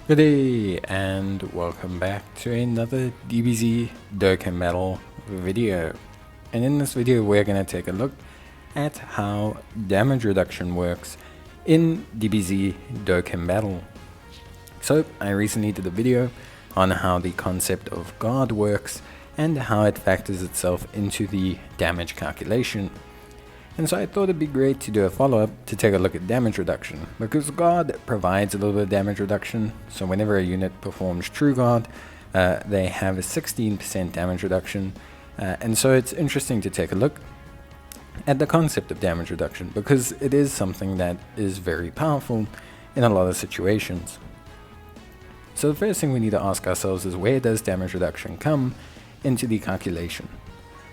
Good day and welcome back to another DBZ Dokkan Battle video. And in this video we're going to take a look at how damage reduction works in DBZ Dokkan Battle. So I recently did a video on how the concept of guard works and how it factors itself into the damage calculation. And so I thought it'd be great to do a follow-up to take a look at damage reduction, because guard provides a little bit of damage reduction. So whenever a unit performs true guard, they have a 16% damage reduction. And so it's interesting to take a look at the concept of damage reduction, because it is something that is very powerful in a lot of situations. So the first thing we need to ask ourselves is, where does damage reduction come into the calculation?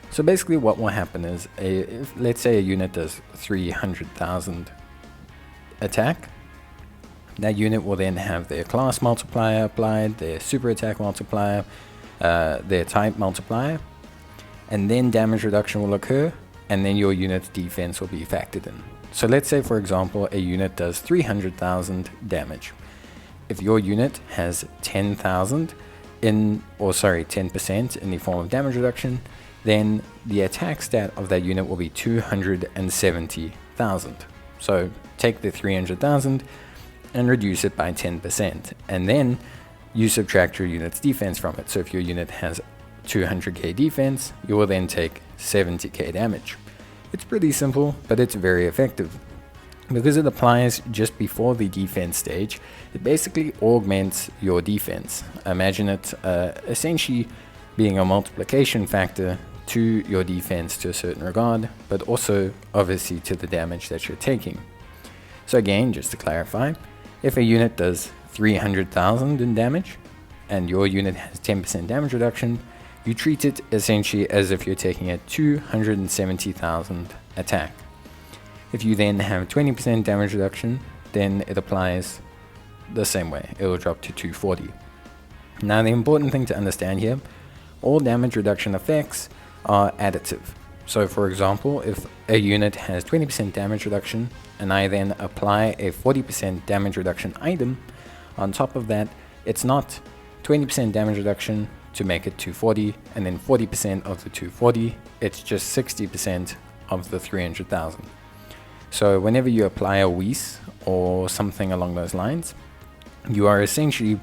So basically what will happen is, if let's say a unit does 300,000 attack, that unit will then have their class multiplier applied, their super attack multiplier, their type multiplier, and then damage reduction will occur, and then your unit's defense will be factored in. So let's say, for example, a unit does 300,000 damage. If your unit has 10,000 10% in the form of damage reduction, then the attack stat of that unit will be 270,000. So take the 300,000 and reduce it by 10%, and then you subtract your unit's defense from it. So if your unit has 200k defense, you will then take 70k damage. It's pretty simple, but it's very effective. Because it applies just before the defense stage, it basically augments your defense. Imagine it essentially being a multiplication factor to your defense to a certain regard, but also obviously to the damage that you're taking. So again, just to clarify, if a unit does 300,000 in damage and your unit has 10% damage reduction, you treat it essentially as if you're taking a 270,000 attack. If you then have 20% damage reduction, then it applies the same way. It will drop to 240. Now the important thing to understand here, all damage reduction effects are additive. So for example, if a unit has 20% damage reduction and I then apply a 40% damage reduction item on top of that, it's not 20% damage reduction to make it 240 and then 40% of the 240, it's just 60% of the 300,000. So whenever you apply a Whis or something along those lines, you are essentially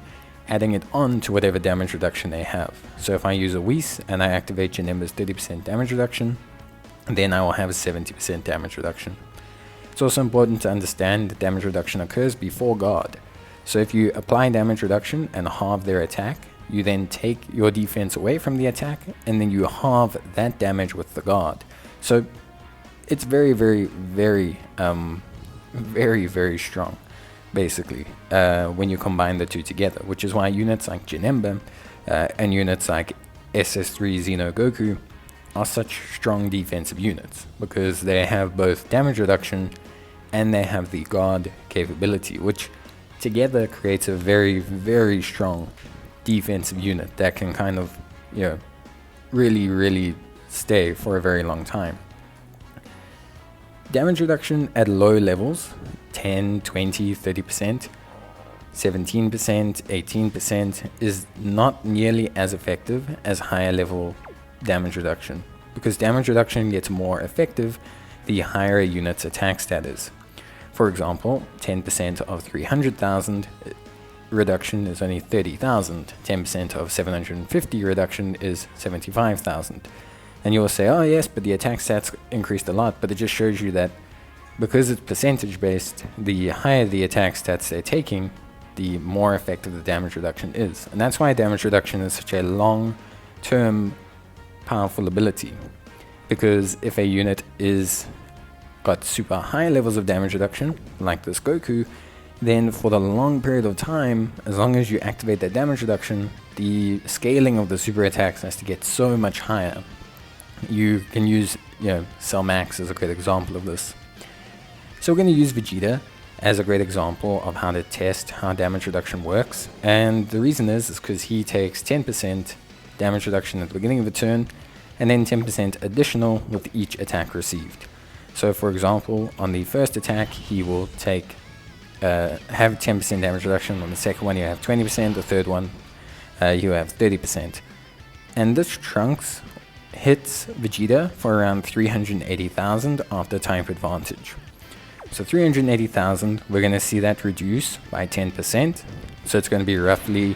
adding it on to whatever damage reduction they have. So if I use a Whis and I activate Janemba's 30% damage reduction, then I will have a 70% damage reduction. It's also important to understand that damage reduction occurs before guard. So if you apply damage reduction and halve their attack, you then take your defense away from the attack, and then you halve that damage with the guard. So it's very, very, very, very strong, basically, when you combine the two together, which is why units like Janemba and units like SS3 Xeno Goku are such strong defensive units, because they have both damage reduction and they have the guard capability, which together creates a very, very strong defensive unit that can kind of, really stay for a very long time. Damage reduction at low levels, 10, 20, 30%, 17%, 18%, is not nearly as effective as higher level damage reduction, because damage reduction gets more effective the higher a unit's attack stat is. For example, 10% of 300,000 reduction is only 30,000, 10% of 750 reduction is 75,000. And you'll say, oh yes, but the attack stats increased a lot, but it just shows you that because it's percentage based, the higher the attack stats they're taking, the more effective the damage reduction is. And that's why damage reduction is such a long-term powerful ability. Because if a unit is got super high levels of damage reduction, like this Goku, then for the long period of time, as long as you activate that damage reduction, the scaling of the super attacks has to get so much higher. You can use, Cell Max as a great example of this. So we're going to use Vegeta as a great example of how to test how damage reduction works. And the reason is because he takes 10% damage reduction at the beginning of the turn, and then 10% additional with each attack received. So for example, on the first attack, he will take have 10% damage reduction. On the second one, you have 20%. The third one, you have 30%. And this Trunks hits Vegeta for around 380,000 after type advantage. So 380,000, we're going to see that reduce by 10%. So it's going to be roughly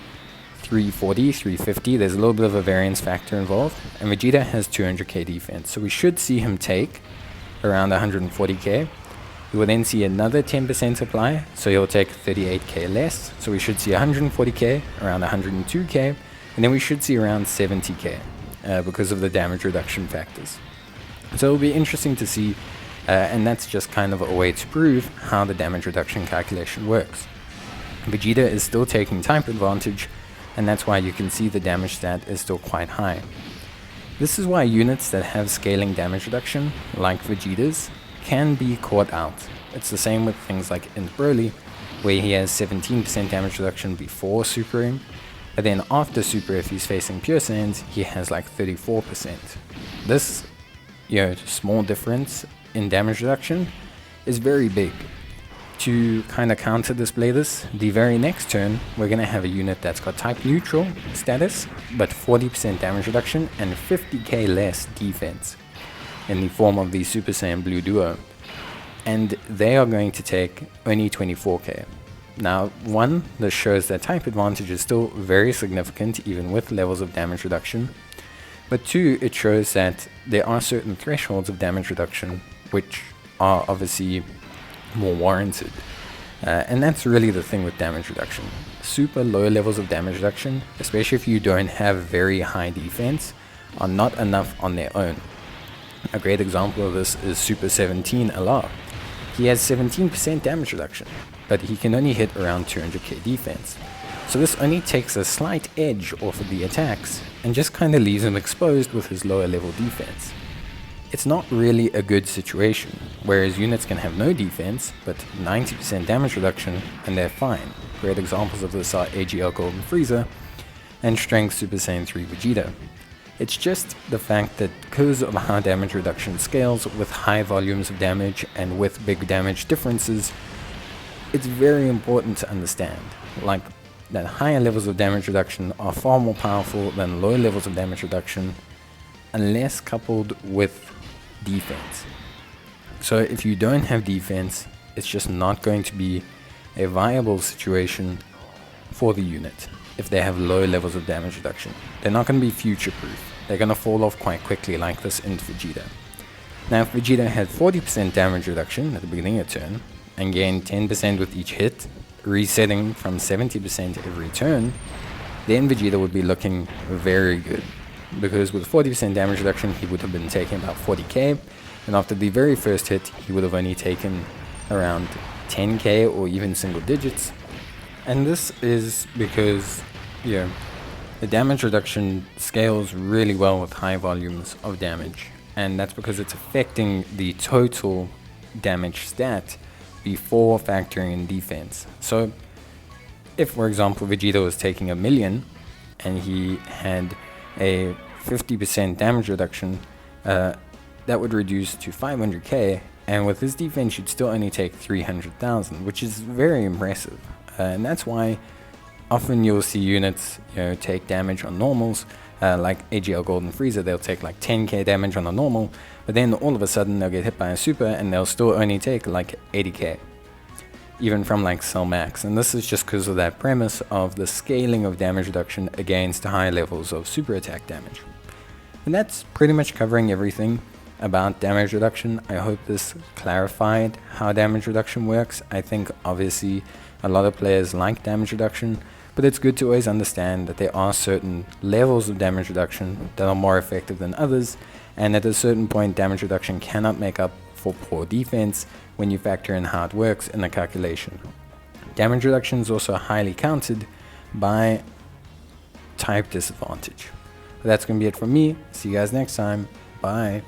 340, 350. There's a little bit of a variance factor involved. And Vegeta has 200k defense. So we should see him take around 140k. We will then see another 10% apply. So he'll take 38k less. So we should see 140k, around 102k. And then we should see around 70k because of the damage reduction factors. So it'll be interesting to see. And that's just kind of a way to prove how the damage reduction calculation works. Vegeta is still taking type advantage, and that's why you can see the damage stat is still quite high. This is why units that have scaling damage reduction, like Vegeta's, can be caught out. It's the same with things like Int Broly, where he has 17% damage reduction before Super M, but then after Super, if he's facing Pure Saiyans, he has like 34%. This, small difference in damage reduction is very big. To kind of counter display this, the very next turn we're going to have a unit that's got type neutral status but 40% damage reduction and 50k less defense in the form of the Super Saiyan Blue Duo, and they are going to take only 24k. Now, one, this shows that type advantage is still very significant even with levels of damage reduction, but two, it shows that there are certain thresholds of damage reduction which are obviously more warranted. And that's really the thing with damage reduction. Super low levels of damage reduction, especially if you don't have very high defense, are not enough on their own. A great example of this is Super 17 LR. He has 17% damage reduction, but he can only hit around 200k defense. So this only takes a slight edge off of the attacks and just kind of leaves him exposed with his lower level defense. It's not really a good situation, whereas units can have no defense, but 90% damage reduction, and they're fine. Great examples of this are AGL Golden Frieza and Strength Super Saiyan 3 Vegeta. It's just the fact that because of how damage reduction scales with high volumes of damage and with big damage differences, it's very important to understand, like, that higher levels of damage reduction are far more powerful than low levels of damage reduction, unless coupled with defense. So if you don't have defense, it's just not going to be a viable situation for the unit if they have low levels of damage reduction. They're not going to be future proof. They're going to fall off quite quickly, like this in Vegeta. Now if Vegeta had 40% damage reduction at the beginning of turn and gained 10% with each hit, resetting from 70% every turn, then Vegeta would be looking very good. Because with 40% damage reduction, he would have been taking about 40k, and after the very first hit, he would have only taken around 10k or even single digits. And this is because, the damage reduction scales really well with high volumes of damage, and that's because it's affecting the total damage stat before factoring in defense. So, if for example Vegeta was taking 1,000,000 and he had a 50% damage reduction, that would reduce to 500k, and with his defense you'd still only take 300,000, which is very impressive. And that's why often you'll see units take damage on normals, like AGL Golden Frieza. They'll take like 10k damage on a normal, but then all of a sudden they'll get hit by a super and they'll still only take like 80k, even from like Cell Max. And this is just because of that premise of the scaling of damage reduction against high levels of super attack damage. And that's pretty much covering everything about damage reduction. I hope this clarified how damage reduction works. I think obviously a lot of players like damage reduction, but it's good to always understand that there are certain levels of damage reduction that are more effective than others, and at a certain point damage reduction cannot make up for poor defense when you factor in how it works in the calculation. Damage reduction is also highly counted by type disadvantage. But that's going to be it from me. See you guys next time. Bye.